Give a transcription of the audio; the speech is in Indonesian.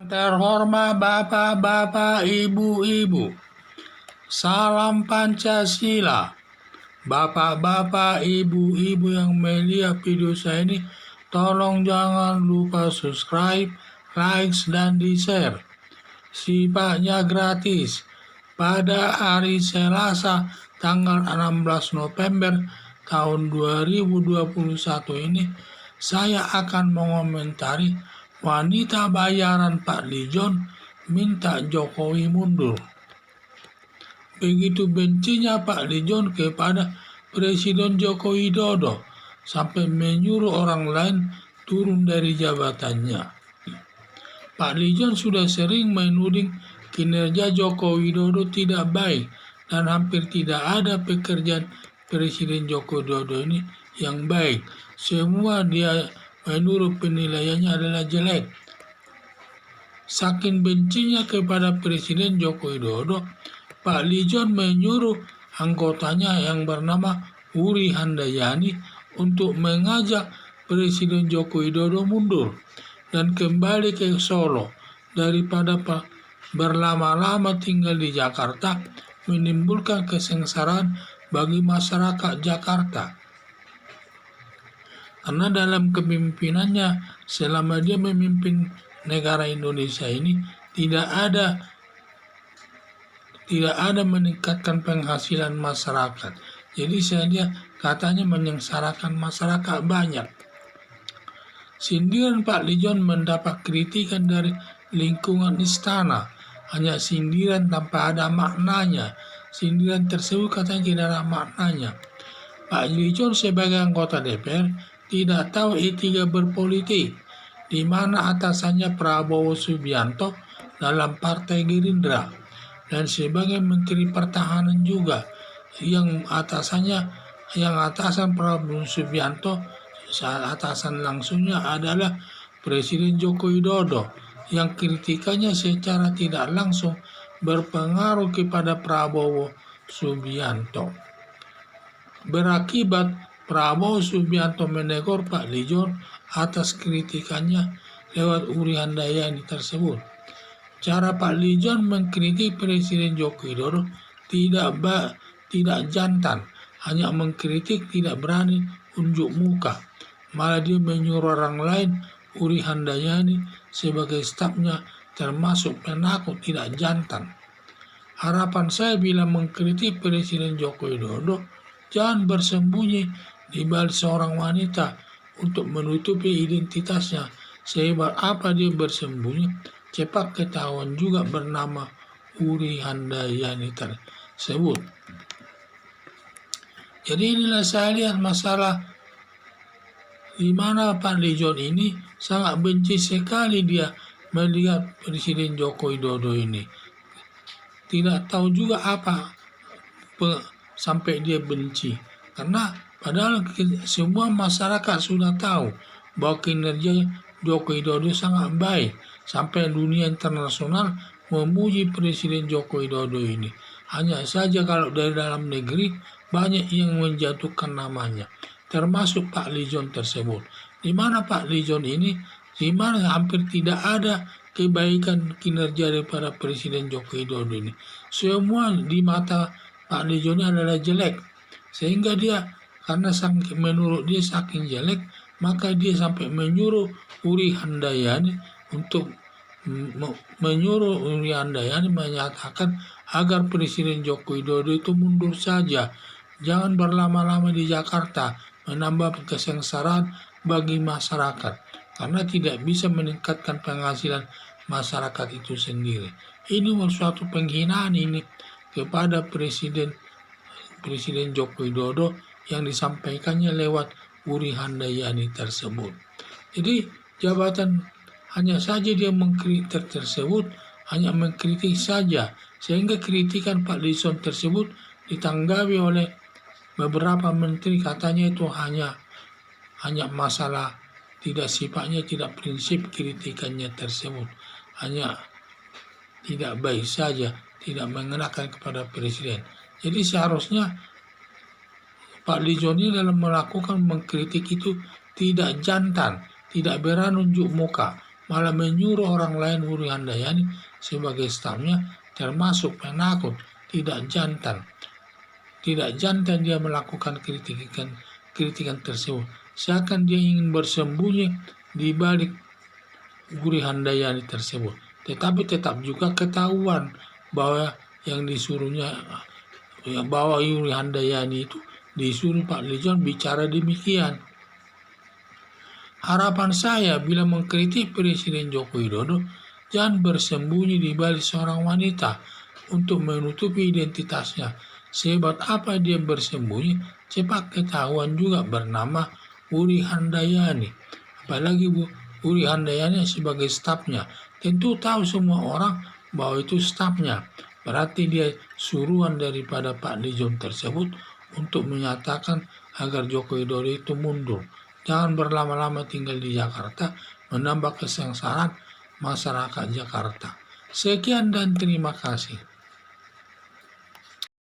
Terhormat Bapak-bapak, Ibu-ibu, salam Pancasila. Bapak-bapak, Ibu-ibu yang melihat video saya ini, tolong jangan lupa subscribe, like, dan di-share. Sifatnya gratis. Pada hari Selasa tanggal 16 November tahun 2021 ini, saya akan mengomentari wanita bayaran Pak Lijon minta Jokowi mundur. Begitu bencinya Pak Lijon kepada Presiden Joko Widodo sampai menyuruh orang lain turun dari jabatannya. Pak Lijon sudah sering menuding kinerja Joko Widodo tidak baik dan hampir tidak ada pekerjaan Presiden Joko Widodo ini yang baik. Semua dia menurut penilaiannya adalah jelek. Saking bencinya kepada Presiden Joko Widodo, Pak Lijon menyuruh anggotanya yang bernama Uri Handayani untuk mengajak Presiden Joko Widodo mundur dan kembali ke Solo daripada berlama-lama tinggal di Jakarta menimbulkan kesengsaraan bagi masyarakat Jakarta. Karena dalam kepemimpinannya selama dia memimpin negara Indonesia ini tidak ada meningkatkan penghasilan masyarakat. Jadi dia katanya menyengsarakan masyarakat banyak. Sindiran Pak Lijon mendapat kritikan dari lingkungan istana, hanya sindiran tanpa ada maknanya. Sindiran tersebut katanya tidak ada maknanya. Pak Lijon sebagai anggota DPR tidak tahu etika berpolitik, di mana atasannya Prabowo Subianto dalam Partai Gerindra dan sebagai Menteri Pertahanan juga yang atasan Prabowo Subianto, atasan langsungnya adalah Presiden Joko Widodo yang kritikannya secara tidak langsung berpengaruh kepada Prabowo Subianto. Berakibat Prabowo Subianto menegur Pak Lijon atas kritikannya lewat Uri Handayani tersebut. Cara Pak Lijon mengkritik Presiden Joko Widodo tidak jantan, hanya mengkritik tidak berani unjuk muka. Malah dia menyuruh orang lain, Uri Handayani sebagai stafnya termasuk penakut tidak jantan. Harapan saya bila mengkritik Presiden Joko Widodo, jangan bersembunyi di balik seorang wanita untuk menutupi identitasnya. Sehebat apa dia bersembunyi, cepat ketahuan juga bernama Uri Handayani tersebut. Jadi inilah saya lihat masalah di mana Pak Lijon ini sangat benci sekali dia melihat Presiden Joko Widodo ini. Tidak tahu juga apa sampai dia benci. Karena padahal semua masyarakat sudah tahu bahwa kinerja Joko Widodo sangat baik. Sampai dunia internasional memuji Presiden Joko Widodo ini. Hanya saja kalau dari dalam negeri banyak yang menjatuhkan namanya. Termasuk Pak Lijon tersebut. Di mana Pak Lijon ini, di mana hampir tidak ada kebaikan kinerja daripada Presiden Joko Widodo ini. Semua di mata Pak Lijon adalah jelek. Sehingga dia, karena menurut dia saking jelek, maka dia sampai menyuruh Uri Handayani untuk menyatakan agar Presiden Joko Widodo itu mundur saja. Jangan berlama-lama di Jakarta, menambah kesengsaraan bagi masyarakat. Karena tidak bisa meningkatkan penghasilan masyarakat itu sendiri. Ini suatu penghinaan ini kepada Presiden Joko Widodo yang disampaikannya lewat Uri Handayani tersebut. Jadi jabatan hanya saja dia mengkritik tersebut, hanya mengkritik saja, sehingga kritikan Pak Lijon tersebut ditanggapi oleh beberapa menteri, katanya itu hanya masalah sifatnya tidak prinsip kritikannya tersebut, hanya tidak baik saja, tidak mengenakan kepada Presiden. Jadi seharusnya Pak Lijon ini dalam melakukan mengkritik itu tidak jantan, tidak berani unjuk muka. malah menyuruh orang lain Uri Handayani sebagai stafnya, termasuk penakut, tidak jantan. Tidak jantan dia melakukan kritikan tersebut. Seakan dia ingin bersembunyi di balik Uri Handayani tersebut. Tetapi tetap juga ketahuan bahwa yang disuruhnya, bahwa Uri Handayani itu disuruh Pak Lijon bicara demikian. Harapan saya bila mengkritik Presiden Joko Widodo, jangan bersembunyi di balik seorang wanita untuk menutupi identitasnya. Sehebat apa dia bersembunyi, cepat ketahuan juga bernama Uri Handayani. Apalagi Uri Handayani sebagai stafnya. Tentu tahu semua orang bahwa itu stafnya. Berarti dia suruhan daripada Pak Lijon tersebut untuk menyatakan agar Joko Widodo itu mundur. Jangan berlama-lama tinggal di Jakarta, menambah kesengsaraan masyarakat Jakarta. Sekian dan terima kasih.